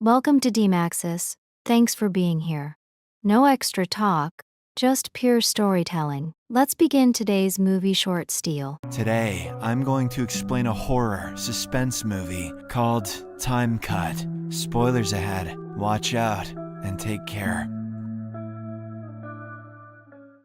Welcome to DMAXUS. Thanks for being here. No extra talk, just pure storytelling. Let's begin today's movie short steal. Today, I'm going to explain a horror suspense movie called Timecut. Spoilers ahead. Watch out and take care.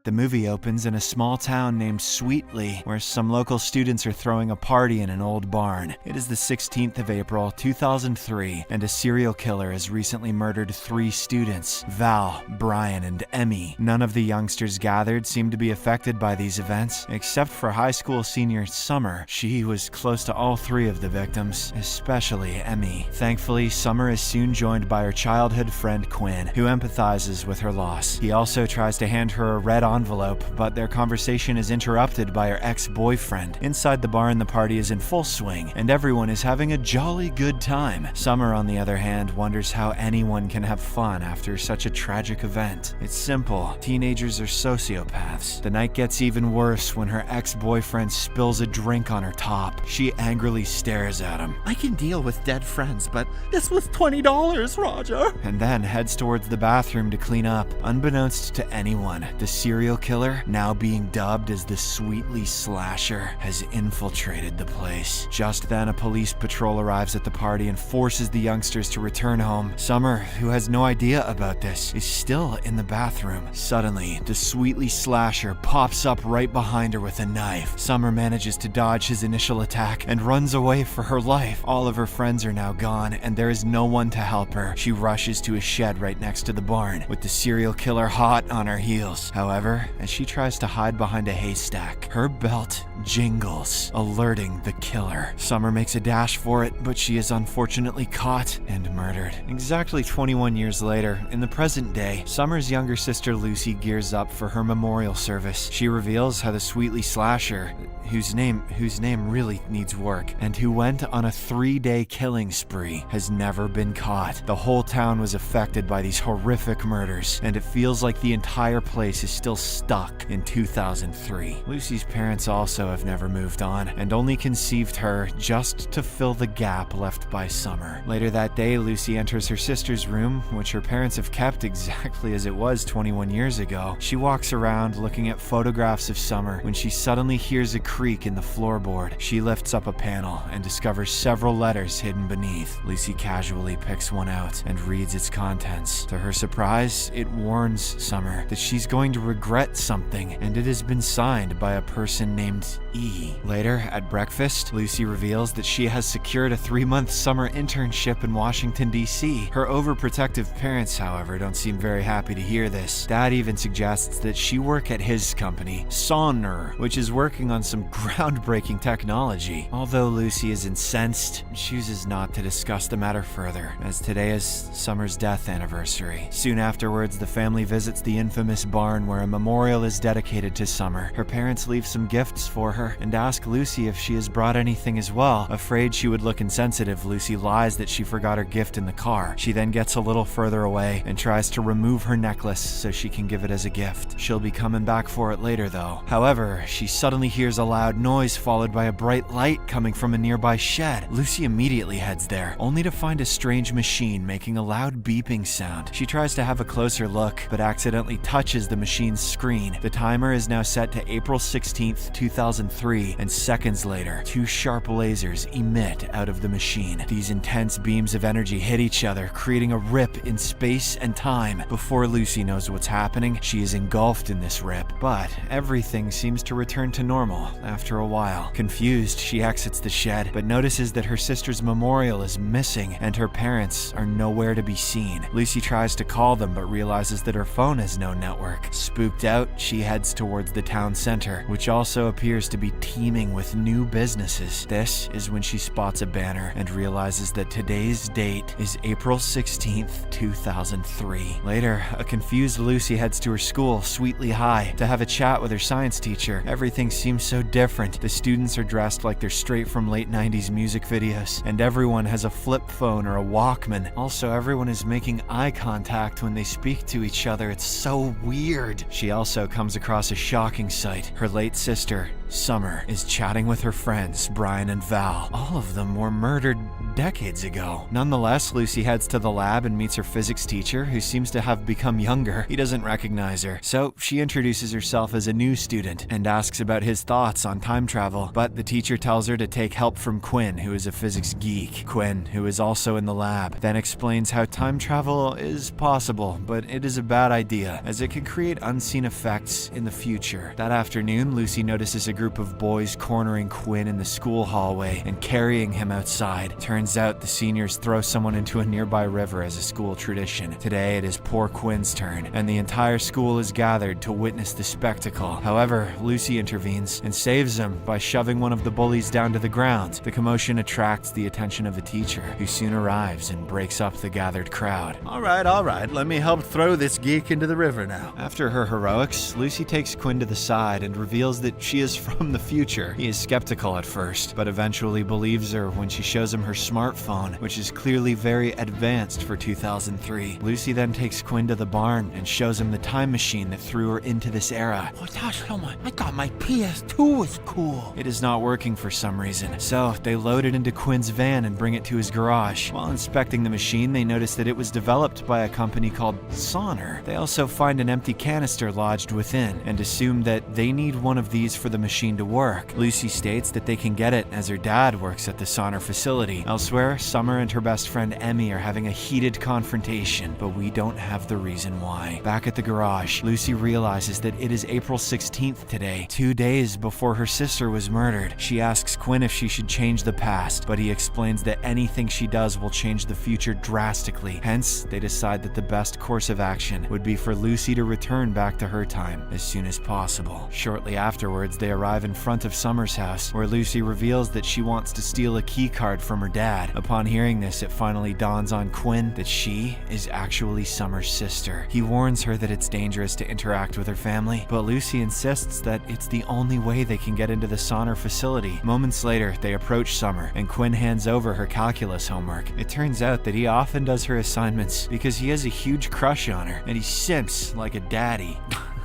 The movie opens in a small town named Sweetly, where some local students are throwing a party in an old barn. It is the 16th of April, 2003, and a serial killer has recently murdered 3 students, Val, Brian, and Emmy. None of the youngsters gathered seemed to be affected by these events, except for high school senior Summer. She was close to all 3 of the victims, especially Emmy. Thankfully, Summer is soon joined by her childhood friend Quinn, who empathizes with her loss. He also tries to hand her a red envelope, but their conversation is interrupted by her ex-boyfriend. Inside the barn, the party is in full swing, and everyone is having a jolly good time. Summer, on the other hand, wonders how anyone can have fun after such a tragic event. It's simple. Teenagers are sociopaths. The night gets even worse when her ex-boyfriend spills a drink on her top. She angrily stares at him. I can deal with dead friends, but this was $20, Roger. And then heads towards the bathroom to clean up. Unbeknownst to anyone, the serial killer, now being dubbed as the Sweetly Slasher, has infiltrated the place. Just then, a police patrol arrives at the party and forces the youngsters to return home. Summer, who has no idea about this, is still in the bathroom. Suddenly, the Sweetly Slasher pops up right behind her with a knife. Summer manages to dodge his initial attack and runs away for her life. All of her friends are now gone, and there is no one to help her. She rushes to a shed right next to the barn, with the serial killer hot on her heels. However, as she tries to hide behind a haystack, her belt jingles, alerting the killer. Summer makes a dash for it, but she is unfortunately caught and murdered. Exactly 21 years later, in the present day, Summer's younger sister Lucy gears up for her memorial service. She reveals how the Sweetly Slasher, whose name really needs work, and who went on a 3-day killing spree, has never been caught. The whole town was affected by these horrific murders, and it feels like the entire place is still stuck in 2003. Lucy's parents also have never moved on, and only conceived her just to fill the gap left by Summer. Later that day, Lucy enters her sister's room, which her parents have kept exactly as it was 21 years ago. She walks around looking at photographs of Summer when she suddenly hears a creak in the floorboard. She lifts up a panel and discovers several letters hidden beneath. Lucy casually picks one out and reads its contents. To her surprise, it warns Summer that she's going to regret something, and it has been signed by a person named E. Later, at breakfast, Lucy reveals that she has secured a 3-month summer internship in Washington, D.C. Her overprotective parents, however, don't seem very happy to hear this. Dad even suggests that she work at his company, Sonner, which is working on some groundbreaking technology. Although Lucy is incensed, chooses not to discuss the matter further, as today is Summer's death anniversary. Soon afterwards, the family visits the infamous barn where a memorial is dedicated to Summer. Her parents leave some gifts for her and ask Lucy if she has brought anything as well. Afraid she would look insensitive, Lucy lies that she forgot her gift in the car. She then gets a little further away and tries to remove her necklace so she can give it as a gift. She'll be coming back for it later though. However, she suddenly hears a loud noise followed by a bright light coming from a nearby shed. Lucy immediately heads there, only to find a strange machine making a loud beeping sound. She tries to have a closer look, but accidentally touches the machine's screen. The timer is now set to April 16th, 2003, and seconds later, 2 sharp lasers emit out of the machine. These intense beams of energy hit each other, creating a rip in space and time. Before Lucy knows what's happening, she is engulfed in this rip, but everything seems to return to normal after a while. Confused, she exits the shed, but notices that her sister's memorial is missing, and her parents are nowhere to be seen. Lucy tries to call them, but realizes that her phone has no network. Spooked out, she heads towards the town center, which also appears to be teeming with new businesses. This is when she spots a banner and realizes that today's date is April 16th, 2003. Later, a confused Lucy heads to her school, Sweetly High, to have a chat with her science teacher. Everything seems so different. The students are dressed like they're straight from late 90s music videos, and everyone has a flip phone or a Walkman. Also, everyone is making eye contact when they speak to each other. It's so weird. She also comes across a shocking sight. Her late sister, Summer, is chatting with her friends, Brian and Val. All of them were murdered decades ago. Nonetheless, Lucy heads to the lab and meets her physics teacher, who seems to have become younger. He doesn't recognize her, so she introduces herself as a new student and asks about his thoughts on time travel, but the teacher tells her to take help from Quinn, who is a physics geek. Quinn, who is also in the lab, then explains how time travel is possible, but it is a bad idea, as it could create unseen effects in the future. That afternoon, Lucy notices a group of boys cornering Quinn in the school hallway and carrying him outside. Turns out the seniors throw someone into a nearby river as a school tradition. Today, it is poor Quinn's turn, and the entire school is gathered to witness the spectacle. However, Lucy intervenes and saves him by shoving one of the bullies down to the ground. The commotion attracts the attention of a teacher, who soon arrives and breaks up the gathered crowd. All right, let me help throw this geek into the river now. After her heroics, Lucy takes Quinn to the side and reveals that she is from the future. He is skeptical at first, but eventually believes her when she shows him her smartphone, which is clearly very advanced for 2003. Lucy then takes Quinn to the barn and shows him the time machine that threw her into this era. Oh, gosh, come on. I thought my PS2 was cool. It is not working for some reason, so they load it into Quinn's van and bring it to his garage. While inspecting the machine, they notice that it was developed by a company called Sonner. They also find an empty canister lodged within and assume that they need one of these for the machine to work. Lucy states that they can get it as her dad works at the Sonner facility. Elsewhere, Summer and her best friend Emmy are having a heated confrontation, but we don't have the reason why. Back at the garage, Lucy realizes that it is April 16th today, 2 days before her sister was murdered. She asks Quinn if she should change the past, but he explains that anything she does will change the future drastically. Hence, they decide that the best course of action would be for Lucy to return back to her time as soon as possible. Shortly afterwards, they arrive in front of Summer's house, where Lucy reveals that she wants to steal a key card from her dad. Upon hearing this, it finally dawns on Quinn that she is actually Summer's sister. He warns her that it's dangerous to interact with her family, but Lucy insists that it's the only way they can get into the Sonner facility. Moments later, they approach Summer, and Quinn hands over her calculus homework. It turns out that he often does her assignments because he has a huge crush on her, and he simps like a daddy.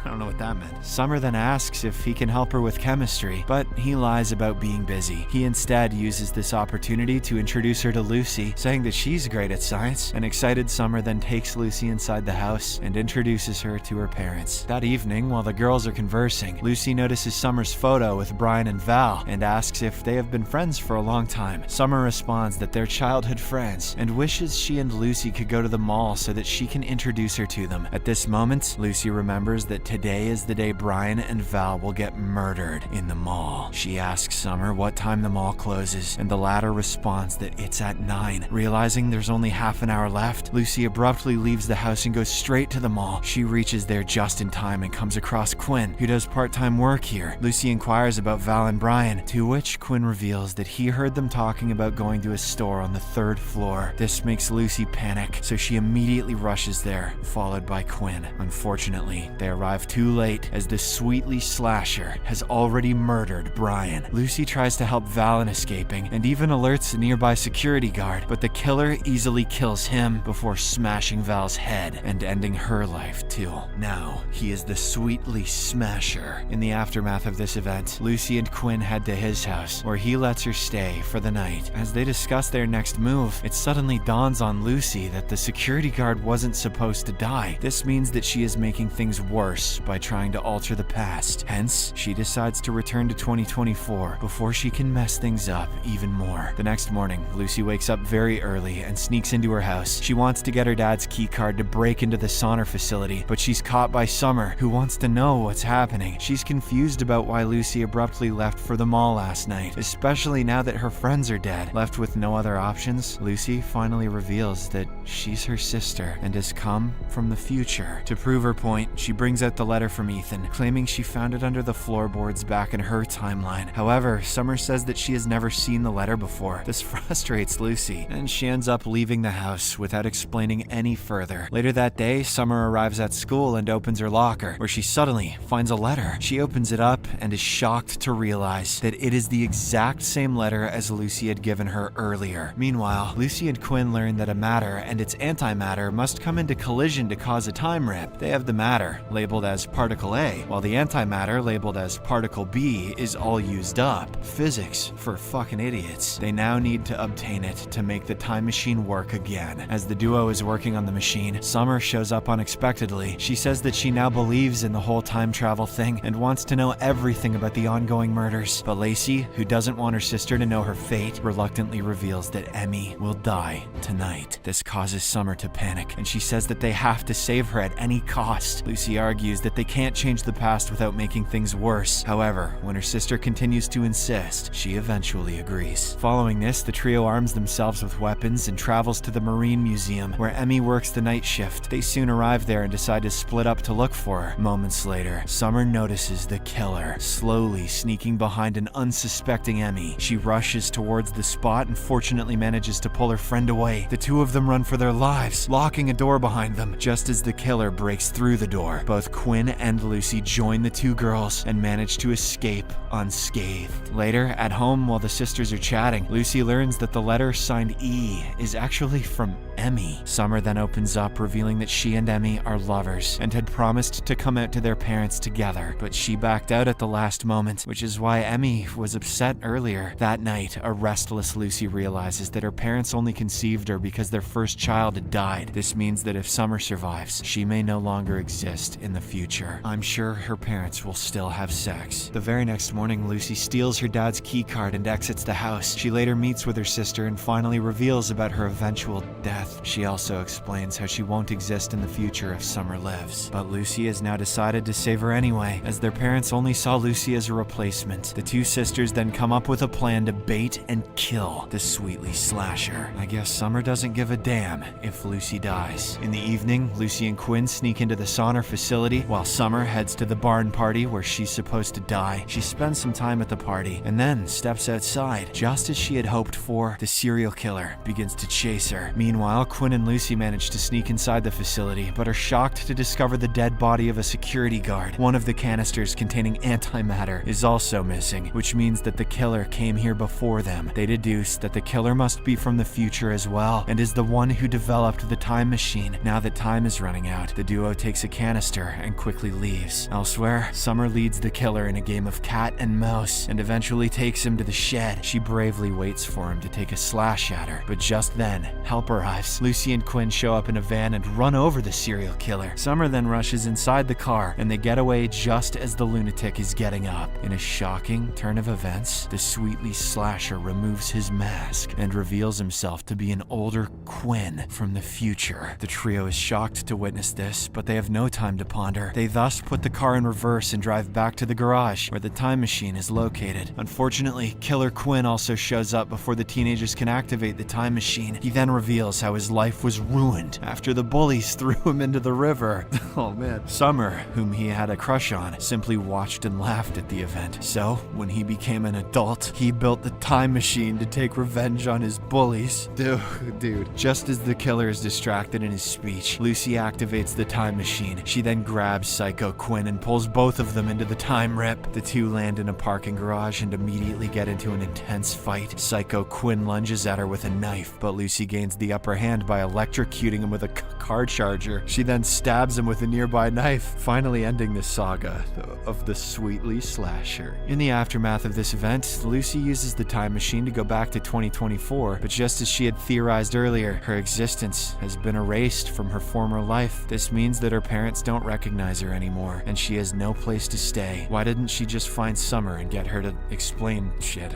I don't know what that meant. Summer then asks if he can help her with chemistry, but he lies about being busy. He instead uses this opportunity to introduce her to Lucy, saying that she's great at science. An excited Summer then takes Lucy inside the house and introduces her to her parents. That evening, while the girls are conversing, Lucy notices Summer's photo with Brian and Val and asks if they have been friends for a long time. Summer responds that they're childhood friends and wishes she and Lucy could go to the mall so that she can introduce her to them. At this moment, Lucy remembers that today is the day Brian and Val will get murdered in the mall. She asks Summer what time the mall closes, and the latter responds that it's at 9. Realizing there's only half an hour left, Lucy abruptly leaves the house and goes straight to the mall. She reaches there just in time and comes across Quinn, who does part-time work here. Lucy inquires about Val and Brian, to which Quinn reveals that he heard them talking about going to a store on the 3rd floor. This makes Lucy panic, so she immediately rushes there, followed by Quinn. Unfortunately, they arrive too late, as the Sweetly slasher has already murdered Brian. Lucy tries to help Val in escaping and even alerts a nearby security guard, but the killer easily kills him before smashing Val's head and ending her life too. Now, he is the Sweetly Smasher. In the aftermath of this event, Lucy and Quinn head to his house, where he lets her stay for the night. As they discuss their next move, it suddenly dawns on Lucy that the security guard wasn't supposed to die. This means that she is making things worse by trying to alter the past. Hence, she decides to return to 2024 before she can mess things up even more. The next morning, Lucy wakes up very early and sneaks into her house. She wants to get her dad's key card to break into the Sonner facility, but she's caught by Summer, who wants to know what's happening. She's confused about why Lucy abruptly left for the mall last night, especially now that her friends are dead. Left with no other options, Lucy finally reveals that she's her sister and has come from the future. To prove her point, she brings out the letter from Ethan, claiming she found it under the floorboards back in her timeline. However, Summer says that she has never seen the letter before. This frustrates Lucy, and she ends up leaving the house without explaining any further. Later that day, Summer arrives at school and opens her locker, where she suddenly finds a letter. She opens it up and is shocked to realize that it is the exact same letter as Lucy had given her earlier. Meanwhile, Lucy and Quinn learn that a matter and its antimatter must come into collision to cause a time rip. They have the matter, labeled labeled as Particle A, while the antimatter labeled as Particle B is all used up. Physics for fucking idiots. They now need to obtain it to make the time machine work again. As the duo is working on the machine, Summer shows up unexpectedly. She says that she now believes in the whole time travel thing and wants to know everything about the ongoing murders. But Lacey, who doesn't want her sister to know her fate, reluctantly reveals that Emmy will die tonight. This causes Summer to panic, and she says that they have to save her at any cost. Lucy argues that they can't change the past without making things worse. However, when her sister continues to insist, she eventually agrees. Following this, the trio arms themselves with weapons and travels to the Marine Museum, where Emmy works the night shift. They soon arrive there and decide to split up to look for her. Moments later, Summer notices the killer slowly sneaking behind an unsuspecting Emmy. She rushes towards the spot and fortunately manages to pull her friend away. The two of them run for their lives, locking a door behind them. Just as the killer breaks through the door, both Quinn and Lucy join the two girls and manage to escape unscathed. Later, at home while the sisters are chatting, Lucy learns that the letter signed E is actually from Emmy. Summer then opens up, revealing that she and Emmy are lovers and had promised to come out to their parents together, but she backed out at the last moment, which is why Emmy was upset earlier. That night, a restless Lucy realizes that her parents only conceived her because their first child had died. This means that if Summer survives, she may no longer exist in the future. I'm sure her parents will still have sex. The very next morning, Lucy steals her dad's key card and exits the house. She later meets with her sister and finally reveals about her eventual death. She also explains how she won't exist in the future if Summer lives. But Lucy has now decided to save her anyway, as their parents only saw Lucy as a replacement. The two sisters then come up with a plan to bait and kill the Sweetly slasher. I guess Summer doesn't give a damn if Lucy dies. In the evening, Lucy and Quinn sneak into the sauna facility while Summer heads to the barn party where she's supposed to die. She spends some time at the party and then steps outside. Just as she had hoped for, the serial killer begins to chase her. Meanwhile, Quinn and Lucy manage to sneak inside the facility, but are shocked to discover the dead body of a security guard. One of the canisters containing antimatter is also missing, which means that the killer came here before them. They deduce that the killer must be from the future as well, and is the one who developed the time machine. Now that time is running out, the duo takes a canister and quickly leaves. Elsewhere, Summer leads the killer in a game of cat and mouse, and eventually takes him to the shed. She bravely waits for him to take a slash at her, but just then, help arrives. Lucy and Quinn show up in a van and run over the serial killer. Summer then rushes inside the car, and they get away just as the lunatic is getting up. In a shocking turn of events, the Sweetly slasher removes his mask and reveals himself to be an older Quinn from the future. The trio is shocked to witness this, but they have no time to ponder. They thus put the car in reverse and drive back to the garage where the time machine is located. Unfortunately, Killer Quinn also shows up before the teenagers can activate the time machine. He then reveals how his life was ruined after the bullies threw him into the river. Oh man. Summer, whom he had a crush on, simply watched and laughed at the event. So, when he became an adult, he built the time machine to take revenge on his bullies. Dude. Just as the killer is distracted in his speech, Lucy activates the time machine. She then grabs Psycho Quinn and pulls both of them into the time rip. The two land in a parking garage and immediately get into an intense fight. Psycho Quinn lunges at her with a knife, but Lucy gains the upper hand by electrocuting him with a car charger. She then stabs him with a nearby knife, finally ending the saga of the Sweetly slasher. In the aftermath of this event, Lucy uses the time machine to go back to 2024, but just as she had theorized earlier, her existence has been erased from her former life. This means that her parents don't recognize her anymore, and she has no place to stay. Why didn't she just find Summer and get her to explain shit?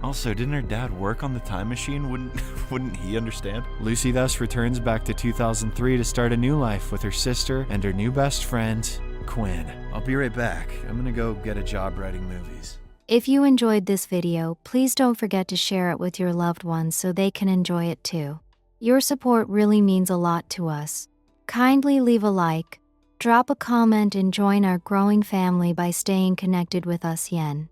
Also, didn't her dad work on the time machine? Wouldn't he understand? Lucy thus returns back to 2003 to start a new life with her sister and her new best friend, Quinn. I'll be right back. I'm gonna go get a job writing movies. If you enjoyed this video, please don't forget to share it with your loved ones so they can enjoy it too. Your support really means a lot to us. Kindly leave a like, drop a comment and join our growing family by staying connected with us yen.